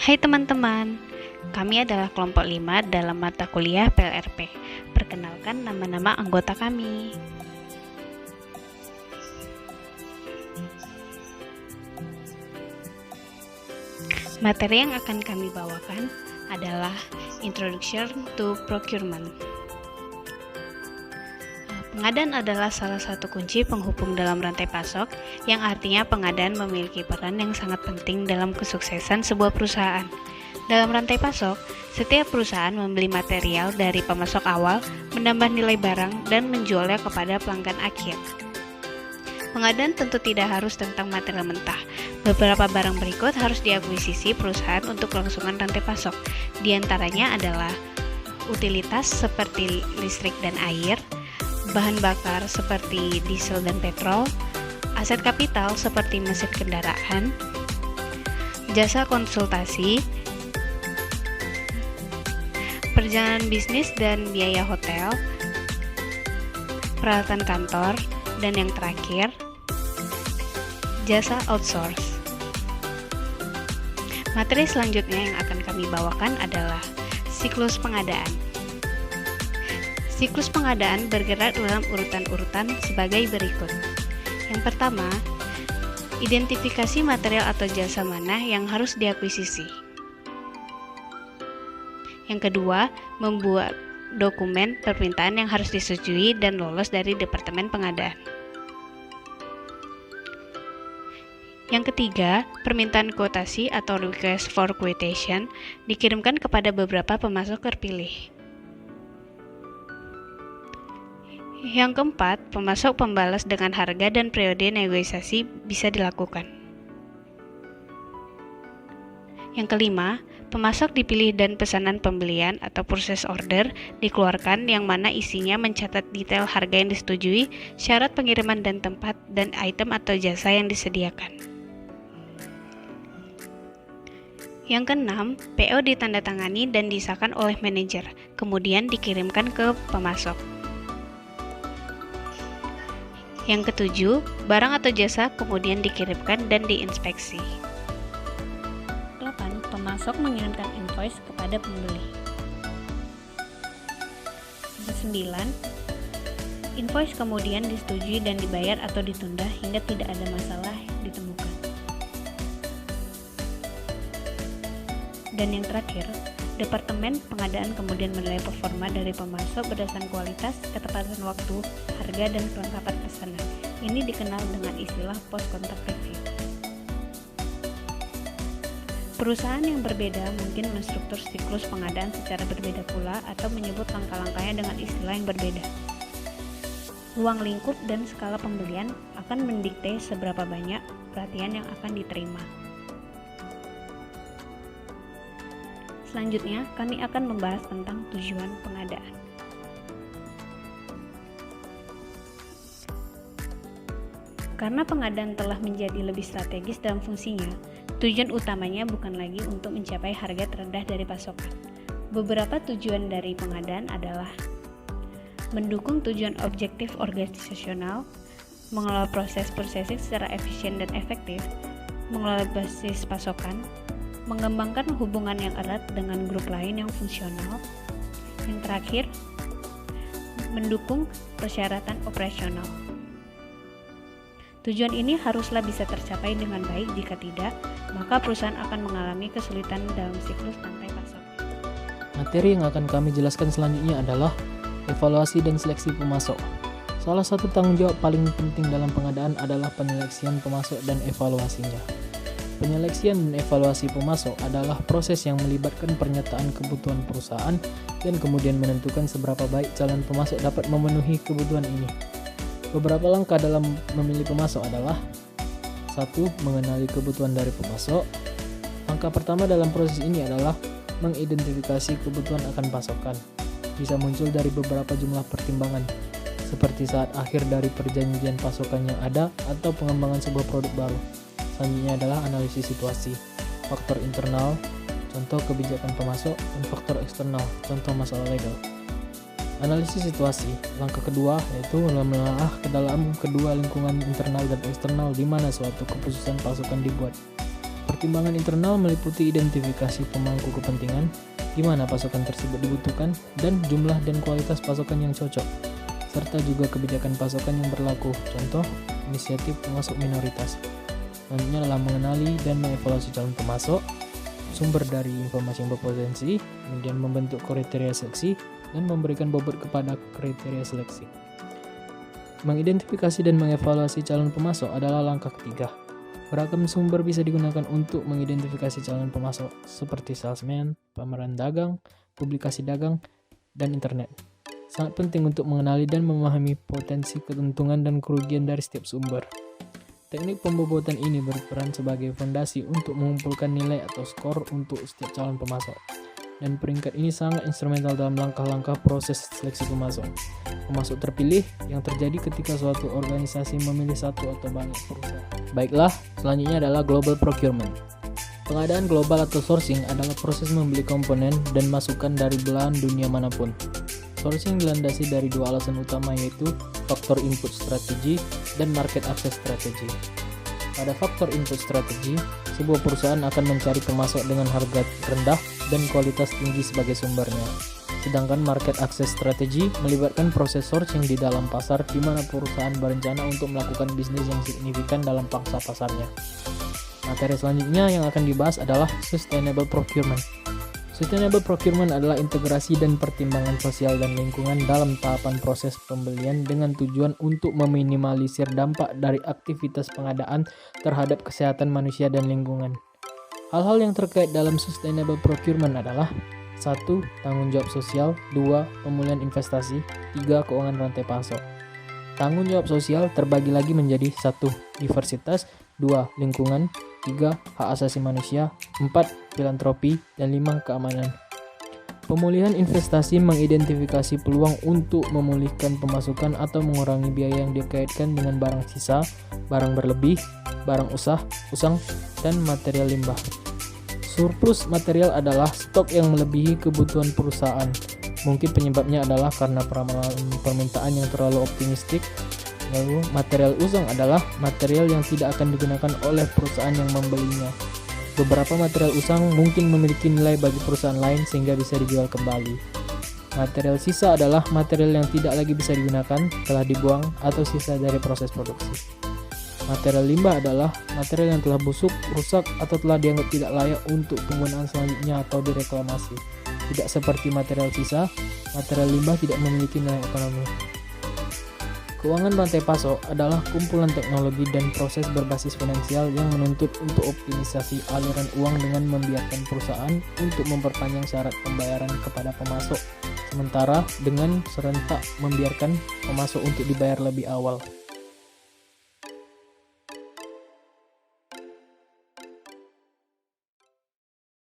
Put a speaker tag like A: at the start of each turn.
A: Hai teman-teman, kami adalah kelompok 5 dalam mata kuliah PLRP. Perkenalkan nama-nama anggota kami. Materi yang akan kami bawakan adalah Introduction to Procurement. Pengadaan adalah salah satu kunci penghubung dalam rantai pasok, yang artinya pengadaan memiliki peran yang sangat penting dalam kesuksesan sebuah perusahaan. Dalam rantai pasok, setiap perusahaan membeli material dari pemasok awal, menambah nilai barang, dan menjualnya kepada pelanggan akhir. Pengadaan tentu tidak harus tentang material mentah. Beberapa barang berikut harus diakuisisi perusahaan untuk kelangsungan rantai pasok. Di antaranya adalah utilitas seperti listrik dan air, bahan bakar seperti diesel dan petrol, aset kapital seperti mesin kendaraan, jasa konsultasi, perjalanan bisnis dan biaya hotel, peralatan kantor, dan yang terakhir, jasa outsource. Materi selanjutnya yang akan kami bawakan adalah siklus pengadaan. Siklus pengadaan bergerak dalam urutan-urutan sebagai berikut. Yang pertama, identifikasi material atau jasa mana yang harus diakuisisi. Yang kedua, membuat dokumen permintaan yang harus disetujui dan lolos dari Departemen Pengadaan. Yang ketiga, permintaan kuotasi atau request for quotation dikirimkan kepada beberapa pemasok terpilih. Yang keempat, pemasok pembalas dengan harga dan periode negosiasi bisa dilakukan. Yang kelima, pemasok dipilih dan pesanan pembelian atau purchase order dikeluarkan yang mana isinya mencatat detail harga yang disetujui, syarat pengiriman dan tempat, dan item atau jasa yang disediakan. Yang keenam, PO ditandatangani dan disahkan oleh manajer, kemudian dikirimkan ke pemasok. Yang ketujuh, barang atau jasa kemudian dikirimkan dan diinspeksi. 8. Pemasok mengirimkan invoice kepada pembeli. 9. Invoice kemudian disetujui dan dibayar atau ditunda hingga tidak ada masalah ditemukan. Dan yang terakhir, Departemen Pengadaan kemudian menilai performa dari pemasok berdasarkan kualitas, ketepatan waktu, harga, dan kelengkapan pesanan. Ini dikenal dengan istilah post-contract review. Perusahaan yang berbeda mungkin menstruktur siklus pengadaan secara berbeda pula atau menyebut langkah-langkahnya dengan istilah yang berbeda. Ruang lingkup dan skala pembelian akan mendikte seberapa banyak perhatian yang akan diterima. Selanjutnya, kami akan membahas tentang tujuan pengadaan. Karena pengadaan telah menjadi lebih strategis dalam fungsinya, tujuan utamanya bukan lagi untuk mencapai harga terendah dari pasokan. Beberapa tujuan dari pengadaan adalah mendukung tujuan objektif organisasional, mengelola proses purchasing secara efisien dan efektif, mengelola basis pasokan, mengembangkan hubungan yang erat dengan grup lain yang fungsional. Yang terakhir, mendukung persyaratan operasional. Tujuan ini haruslah bisa tercapai dengan baik, jika tidak, maka perusahaan akan mengalami kesulitan dalam siklus rantai pasok.
B: Materi yang akan kami jelaskan selanjutnya adalah evaluasi dan seleksi pemasok. Salah satu tanggung jawab paling penting dalam pengadaan adalah penyeleksian pemasok dan evaluasinya. Penyeleksian dan evaluasi pemasok adalah proses yang melibatkan pernyataan kebutuhan perusahaan dan kemudian menentukan seberapa baik calon pemasok dapat memenuhi kebutuhan ini. Beberapa langkah dalam memilih pemasok adalah 1. Mengenali kebutuhan dari pemasok. Langkah pertama dalam proses ini adalah mengidentifikasi kebutuhan akan pasokan. Bisa muncul dari beberapa jumlah pertimbangan, seperti saat akhir dari perjanjian pasokan yang ada atau pengembangan sebuah produk baru. Selanjutnya adalah analisis situasi, faktor internal, contoh kebijakan pemasok, dan faktor eksternal, contoh masalah legal. Analisis situasi, langkah kedua yaitu menelaah ke dalam kedua lingkungan internal dan eksternal di mana suatu keputusan pasokan dibuat. Pertimbangan internal meliputi identifikasi pemangku kepentingan, di mana pasokan tersebut dibutuhkan, dan jumlah dan kualitas pasokan yang cocok, serta juga kebijakan pasokan yang berlaku, contoh, inisiatif pemasok minoritas. Selanjutnya adalah mengenali dan mengevaluasi calon pemasok, sumber dari informasi yang berpotensi, kemudian membentuk kriteria seleksi, dan memberikan bobot kepada kriteria seleksi. Mengidentifikasi dan mengevaluasi calon pemasok adalah langkah ketiga. Beragam sumber bisa digunakan untuk mengidentifikasi calon pemasok, seperti salesman, pameran dagang, publikasi dagang, dan internet. Sangat penting untuk mengenali dan memahami potensi keuntungan dan kerugian dari setiap sumber. Teknik pembobotan ini berperan sebagai fondasi untuk mengumpulkan nilai atau skor untuk setiap calon pemasok. Dan peringkat ini sangat instrumental dalam langkah-langkah proses seleksi pemasok. Pemasok terpilih yang terjadi ketika suatu organisasi memilih satu atau banyak perusahaan. Baiklah, selanjutnya adalah global procurement. Pengadaan global atau sourcing adalah proses membeli komponen dan masukan dari belahan dunia manapun. Sourcing dilandasi dari dua alasan utama, yaitu faktor input strategi dan market access strategi. Pada faktor input strategi, sebuah perusahaan akan mencari pemasok dengan harga rendah dan kualitas tinggi sebagai sumbernya. Sedangkan market access strategi melibatkan proses sourcing di dalam pasar, di mana perusahaan berencana untuk melakukan bisnis yang signifikan dalam pangsa pasarnya. Materi selanjutnya yang akan dibahas adalah sustainable procurement. Sustainable procurement adalah integrasi dan pertimbangan sosial dan lingkungan dalam tahapan proses pembelian dengan tujuan untuk meminimalisir dampak dari aktivitas pengadaan terhadap kesehatan manusia dan lingkungan. Hal-hal yang terkait dalam sustainable procurement adalah 1. Tanggung jawab sosial, 2. Pemulihan investasi, 3. Keuangan rantai pasok. Tanggung jawab sosial terbagi lagi menjadi 1. Diversitas, 2. Lingkungan, 3. Hak asasi manusia, 4. Filantropi, dan 5. Keamanan. Pemulihan investasi mengidentifikasi peluang untuk memulihkan pemasukan atau mengurangi biaya yang dikaitkan dengan barang sisa, barang berlebih, barang usang, dan material limbah. Surplus material adalah stok yang melebihi kebutuhan perusahaan. Mungkin penyebabnya adalah karena permintaan yang terlalu optimistik. Lalu, material usang adalah material yang tidak akan digunakan oleh perusahaan yang membelinya. Beberapa material usang mungkin memiliki nilai bagi perusahaan lain sehingga bisa dijual kembali. Material sisa adalah material yang tidak lagi bisa digunakan, telah dibuang, atau sisa dari proses produksi. Material limbah adalah material yang telah busuk, rusak, atau telah dianggap tidak layak untuk penggunaan selanjutnya atau direklamasi. Tidak seperti material sisa, material limbah tidak memiliki nilai ekonomi. Keuangan rantai pasok adalah kumpulan teknologi dan proses berbasis finansial yang menuntut untuk optimisasi aliran uang dengan membiarkan perusahaan untuk memperpanjang syarat pembayaran kepada pemasok, sementara dengan serentak membiarkan pemasok untuk dibayar lebih awal.